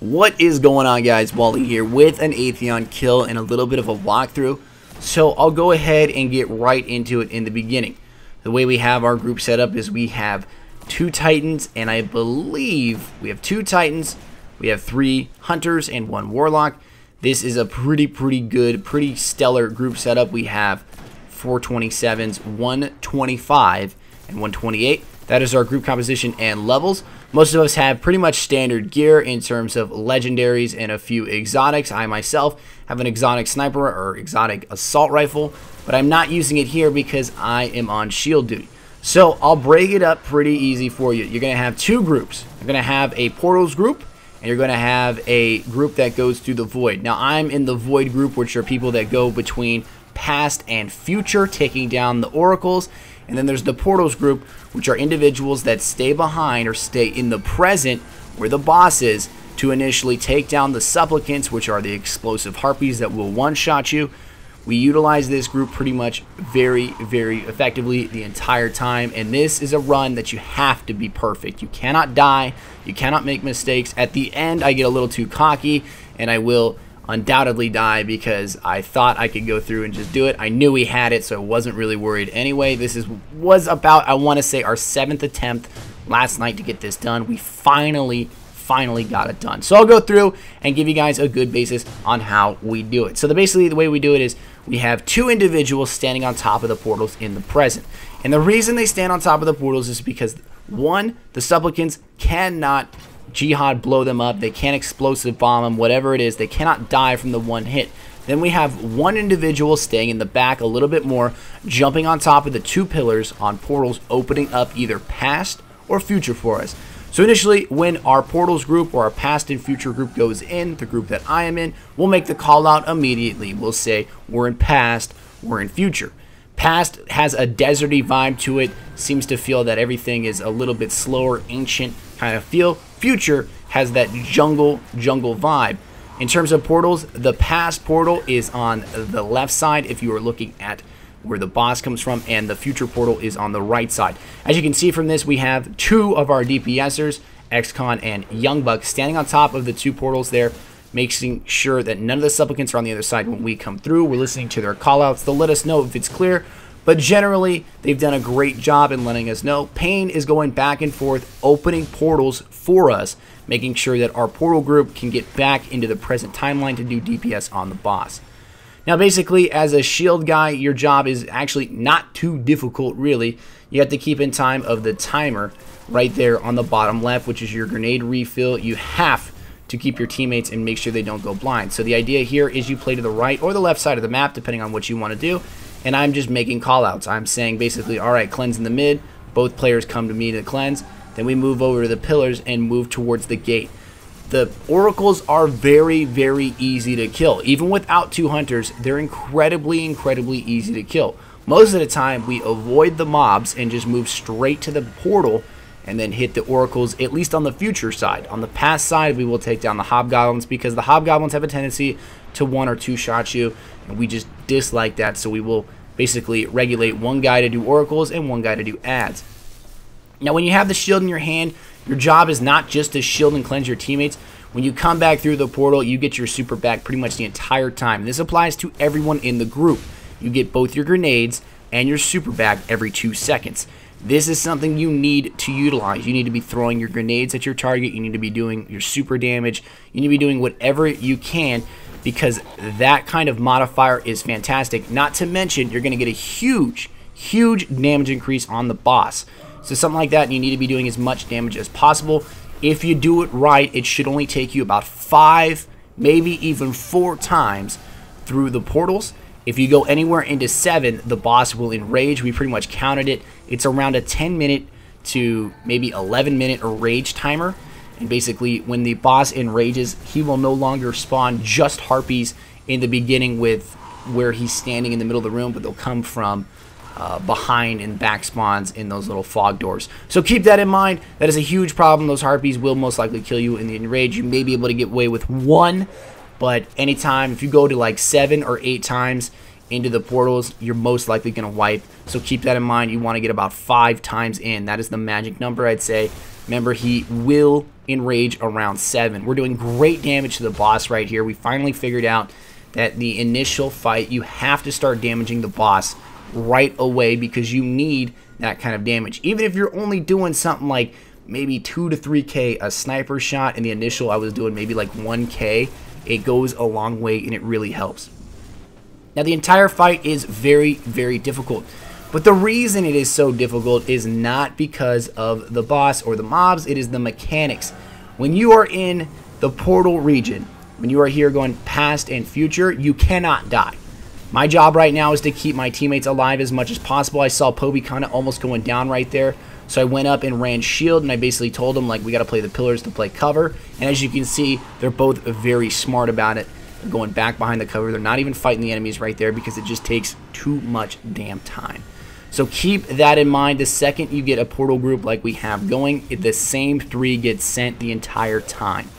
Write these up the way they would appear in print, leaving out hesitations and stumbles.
What is going on, guys? Wally here with an Aethon kill and a little bit of a walkthrough. So I'll go ahead and get right into it in the beginning. The way we have our group set up is we have 2 Titans, and I believe we have 2 Titans, we have 3 Hunters and 1 Warlock. This is a pretty good, pretty stellar group setup. We have 427s, 125, and 128. That is our group composition and levels. Most of us have pretty much standard gear in terms of legendaries and a few exotics. I myself have an exotic sniper or exotic assault rifle, but I'm not using it here because I am on shield duty. So I'll break it up pretty easy for you. You're going to have 2 groups. You're going to have a portals group, and you're going to have a group that goes through the void. Now I'm in the void group, which are people that go between past and future, taking down the oracles. And then there's the portals group, which are individuals that stay behind or stay in the present where the boss is to initially take down the supplicants, which are the explosive harpies that will one-shot you. We utilize this group pretty much very effectively the entire time, and this is a run that you have to be perfect. You cannot die, you cannot make mistakes. At the end, I get a little too cocky, and I will undoubtedly die because I thought I could go through and just do it. I knew we had it, so I wasn't really worried anyway. This was about, I want to say, our 7th attempt last night to get this done. We finally got it done. So I'll go through and give you guys a good basis on how we do it. So basically the way we do it is we have 2 individuals standing on top of the portals in the present. And the reason they stand on top of the portals is because, 1, the supplicants cannot jihad blow them up, they can't explosive bomb them, whatever it is, they cannot die from the one hit. Then we have 1 individual staying in the back a little bit more, jumping on top of the 2 pillars on portals, opening up either past or future for us. So initially, when our portals group or our past and future group goes in, the group that I am in, we'll make the call out immediately. We'll say we're in past, we're in future. Past has a deserty vibe to it, seems to feel that everything is a little bit slower, ancient kind of feel. Future has that jungle vibe. In terms of portals, the past portal is on the left side if you are looking at where the boss comes from, and the future portal is on the right side. As you can see from this, we have 2 of our DPSers, xTakx and Youngbuck, standing on top of the 2 portals there, making sure that none of the supplicants are on the other side when we come through. We're listening to their callouts. They'll let us know if it's clear, but generally they've done a great job in letting us know. Pain is going back and forth, opening portals for us, making sure that our portal group can get back into the present timeline to do DPS on the boss. Now basically, as a shield guy, your job is actually not too difficult really. You have to keep in time of the timer right there on the bottom left, which is your grenade refill. You have to keep your teammates and make sure they don't go blind. So the idea here is you play to the right or the left side of the map, depending on what you want to do. And I'm just making callouts. I'm saying basically, all right, cleanse in the mid. Both players come to me to cleanse. Then we move over to the pillars and move towards the gate. The oracles are very easy to kill. Even without 2 hunters, they're incredibly easy to kill. Most of the time, we avoid the mobs and just move straight to the portal and then hit the oracles, at least on the future side. On the past side, we will take down the hobgoblins because the hobgoblins have a tendency to 1 or 2 shot you, and we just dislike that, so we will basically regulate 1 guy to do oracles and 1 guy to do adds. Now when you have the shield in your hand, your job is not just to shield and cleanse your teammates. When you come back through the portal, you get your super back pretty much the entire time. This applies to everyone in the group. You get both your grenades and your super back every 2 seconds. This is something you need to utilize. You need to be throwing your grenades at your target. You need to be doing your super damage. You need to be doing whatever you can, because that kind of modifier is fantastic. Not to mention, you're going to get a huge damage increase on the boss. So something like that, you need to be doing as much damage as possible. If you do it right, it should only take you about 5, maybe even 4 times through the portals. If you go anywhere into 7, the boss will enrage. We pretty much counted it. It's around a 10-minute to maybe 11-minute enrage timer. And basically, when the boss enrages, he will no longer spawn just harpies in the beginning with where he's standing in the middle of the room, but they'll come from behind and back spawns in those little fog doors. So keep that in mind. That is a huge problem. Those harpies will most likely kill you in the enrage. You may be able to get away with 1, but anytime, if you go to like 7 or 8 times into the portals, you're most likely going to wipe. So keep that in mind. You want to get about 5 times in. That is the magic number, I'd say. Remember, he will enrage around 7. We're doing great damage to the boss right here. We finally figured out that the initial fight, you have to start damaging the boss right away because you need that kind of damage. Even if you're only doing something like maybe 2 to 3k a sniper shot, in the initial I was doing maybe like 1k, it goes a long way and it really helps. Now the entire fight is very, very difficult, but the reason it is so difficult is not because of the boss or the mobs, it is the mechanics. When you are in the portal region, when you are here going past and future, you cannot die. My job right now is to keep my teammates alive as much as possible. I saw Poby kind of almost going down right there, so I went up and ran shield, and I basically told him, like, we got to play the pillars to play cover. And as you can see, they're both very smart about it. They're going back behind the cover. They're not even fighting the enemies right there because it just takes too much damn time. So keep that in mind. The second you get a portal group like we have going, the same 3 get sent the entire time.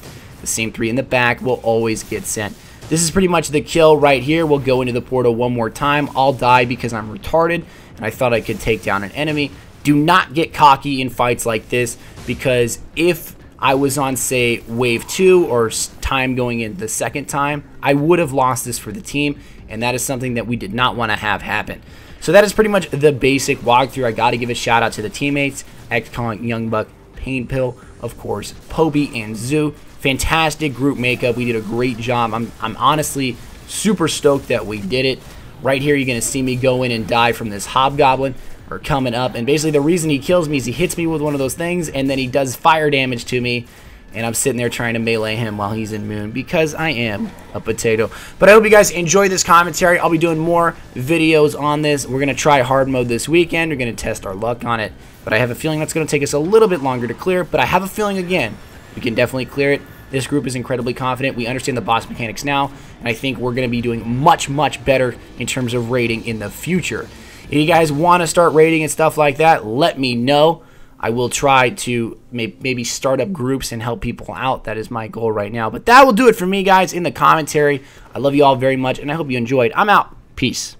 The same 3 in the back will always get sent. This is pretty much the kill right here. We'll go into the portal one more time. I'll die because I'm retarded, and I thought I could take down an enemy. Do not get cocky in fights like this, because if I was on, say, wave 2 or time going in the second time, I would have lost this for the team, and that is something that we did not want to have happen. So that is pretty much the basic walkthrough. I got to give a shout out to the teammates, xTakx, Youngbuck, Painpill, of course, Poby, and Zoo. Fantastic group makeup. We did a great job. I'm honestly super stoked that we did it. Right here, you're going to see me go in and die from this hobgoblin, or coming up. And basically the reason he kills me is he hits me with one of those things, and then he does fire damage to me. And I'm sitting there trying to melee him while he's in Moon, because I am a potato. But I hope you guys enjoy this commentary. I'll be doing more videos on this. We're going to try hard mode this weekend. We're going to test our luck on it. But I have a feeling that's going to take us a little bit longer to clear. But I have a feeling, again, we can definitely clear it. This group is incredibly confident. We understand the boss mechanics now, and I think we're going to be doing much, much better in terms of raiding in the future. If you guys want to start raiding and stuff like that, let me know. I will try to maybe start up groups and help people out. That is my goal right now. But that will do it for me, guys, in the commentary. I love you all very much, and I hope you enjoyed. I'm out. Peace.